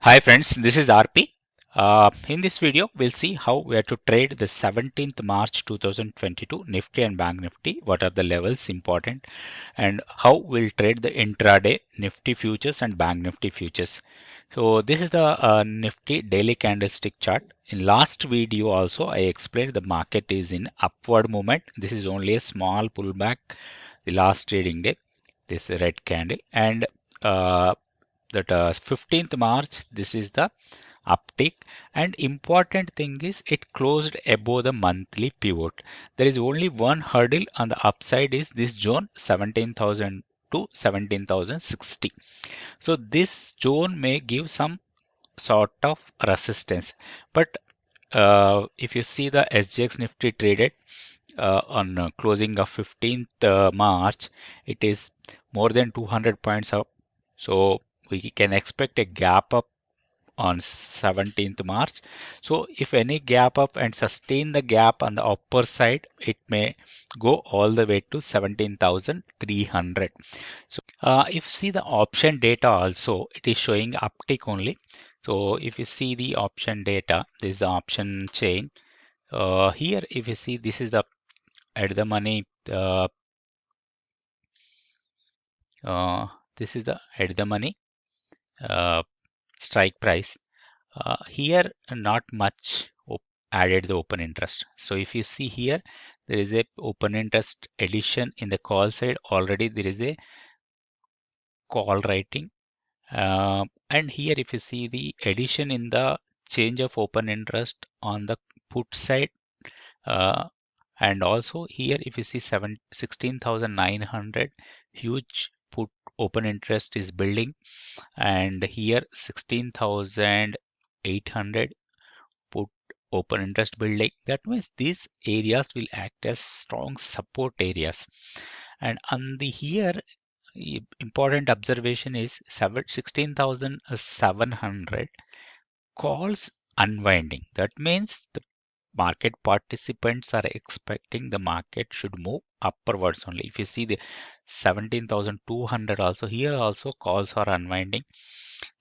Hi friends, this is RP. In this video, we'll see how we are to trade the 17th March 2022 Nifty and Bank Nifty. What are the levels important and how we'll trade the intraday Nifty futures and Bank Nifty futures. So this is the Nifty daily candlestick chart. In last video also, I explained the market is in upward movement. This is only a small pullback the last trading day. This red candle and uh, that 15th March, this is the uptick, and important thing is it closed above the monthly pivot. There is only one hurdle on the upside is this zone 17,000 to 17,060. So this zone may give some sort of resistance, but if you see the SGX Nifty traded on closing of 15th March, it is more than 200 points up. So we can expect a gap up on 17th March. So if any gap up and sustain the gap on the upper side, it may go all the way to 17,300. So if you see the option data also, it is showing uptick only. So if you see the option data, this is the option chain. Here, if you see, this is the at the money. This is the at the money uh, strike price. Here, not much added the open interest. So if you see here, there is a open interest addition in the call side. Already there is a call writing. And here, if you see the addition in the change of open interest on the put side, uh, and also here, if you see 16,900, huge put open interest is building, and here 16,800 put open interest building. That means these areas will act as strong support areas. And on the here, important observation is 16,700 calls unwinding. That means the market participants are expecting the market should move upwards only. If you see the 17,200 also, here also calls are unwinding.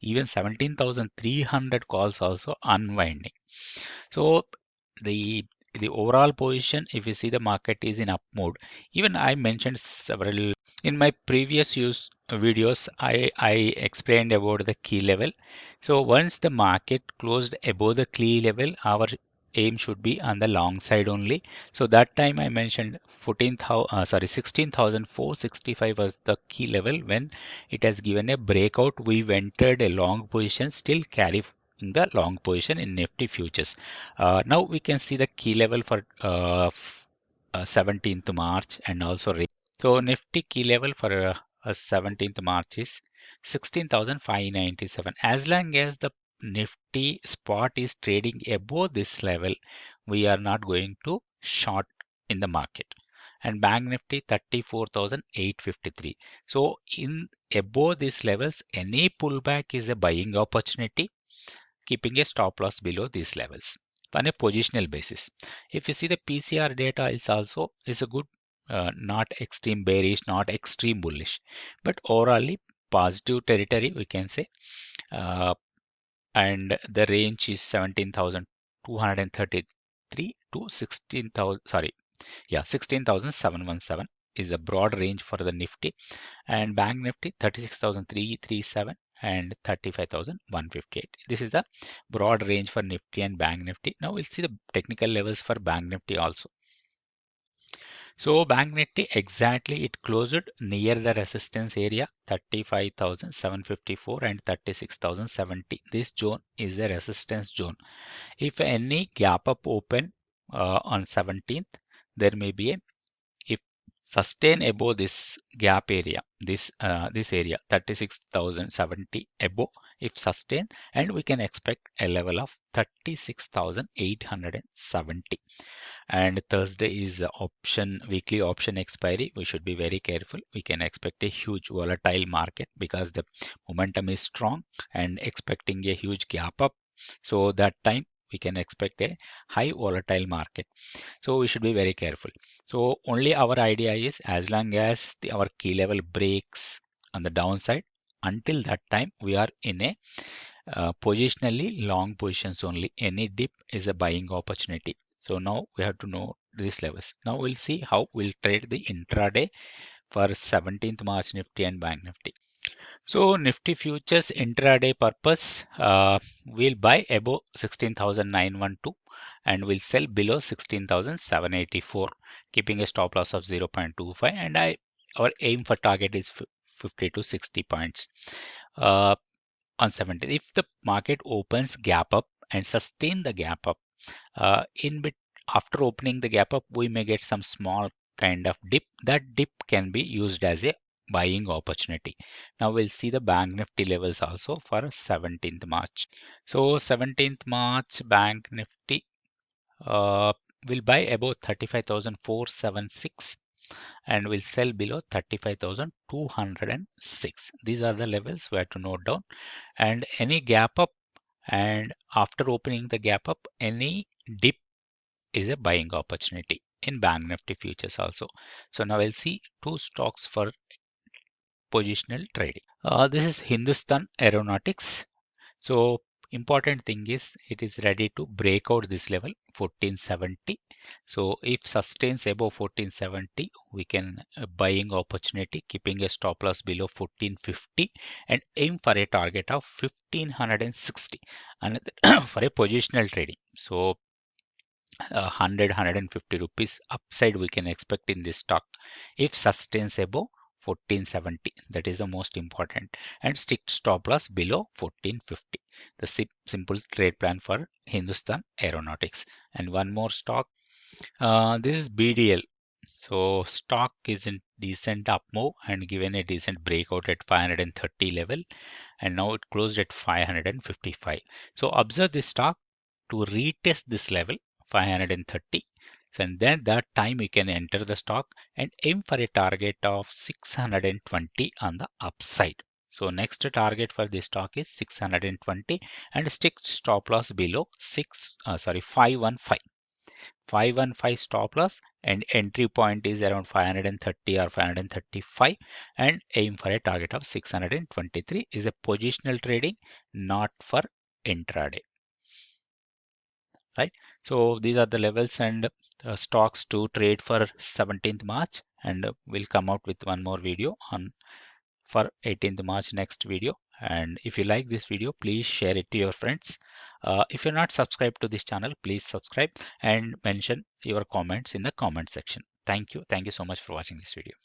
Even 17,300 calls also unwinding. So the the overall position, if you see the market is in up mode. Even I mentioned several in my previous use videos. I explained about the key level. So once the market closed above the key level, our aim should be on the long side only. So that time I mentioned 16,465 was the key level. When it has given a breakout, we entered a long position, still carry in the long position in Nifty futures. Now we can see the key level for 17th March and also so Nifty key level for 17th March is 16,597. As long as the Nifty spot is trading above this level, we are not going to short in the market. And Bank Nifty 34,853. So in above these levels, any pullback is a buying opportunity, keeping a stop loss below these levels on a positional basis. If you see the PCR data is also is a good, not extreme bearish, not extreme bullish, but overall positive territory we can say. Uh, and the range is 17,233 to 16,000. Sorry, yeah, 16,717 is a broad range for the Nifty, and Bank Nifty 36,337 and 35,158. This is the broad range for Nifty and Bank Nifty. Now we'll see the technical levels for Bank Nifty also. So Bank Nifty exactly it closed near the resistance area 35,754 and 36,070. This zone is a resistance zone. If any gap up open on 17th, there may be a, if sustain above this gap area, this area 36,070 above, if sustain, and we can expect a level of 36,870. And Thursday is option weekly option expiry. We should be very careful. We can expect a huge volatile market because the momentum is strong and expecting a huge gap up. So that time we can expect a high volatile market. So we should be very careful. So only our idea is as long as our key level breaks on the downside, until that time we are in a Positionally, long positions only. Any dip is a buying opportunity. So now we have to know these levels. Now we'll see how we'll trade the intraday for 17th March Nifty and Bank Nifty. So Nifty futures intraday purpose, we'll buy above 16,912 and we'll sell below 16,784, keeping a stop loss of 0.25, and our aim for target is 50 to 60 points. On 17th, if the market opens gap up and sustain the gap up, in bit after opening the gap up, we may get some small kind of dip. That dip can be used as a buying opportunity. Now we'll see the Bank Nifty levels also for 17th March. So 17th March Bank Nifty will buy above 35,476 and will sell below 35,206. These are the levels we have to note down. And any gap up, and after opening the gap up, any dip is a buying opportunity in Bank Nifty futures also. So now we'll see two stocks for positional trading. This is Hindustan Aeronautics. So important thing is it is ready to break out this level 1470. So if sustains above 1470, we can buying opportunity, keeping a stop loss below 1450 and aim for a target of 1560 and for a positional trading. So 100 rupees upside we can expect in this stock if sustains above 1470. That is the most important, and strict stop loss below 1450. The simple trade plan for Hindustan Aeronautics. And one more stock, this is BDL. So stock is in decent up move and given a decent breakout at 530 level, and now it closed at 555. So observe this stock to retest this level 530. So and then that time you can enter the stock and aim for a target of 620 on the upside. So next target for this stock is 620 and stick stop loss below 515. 515 stop loss and entry point is around 530 or 535 and aim for a target of 623 is a positional trading, not for intraday. Right, so these are the levels and stocks to trade for 17th March, and we'll come out with one more video on for 18th March next video. And if you like this video, please share it to your friends. If you're not subscribed to this channel, please subscribe and mention your comments in the comment section. Thank you so much for watching this video.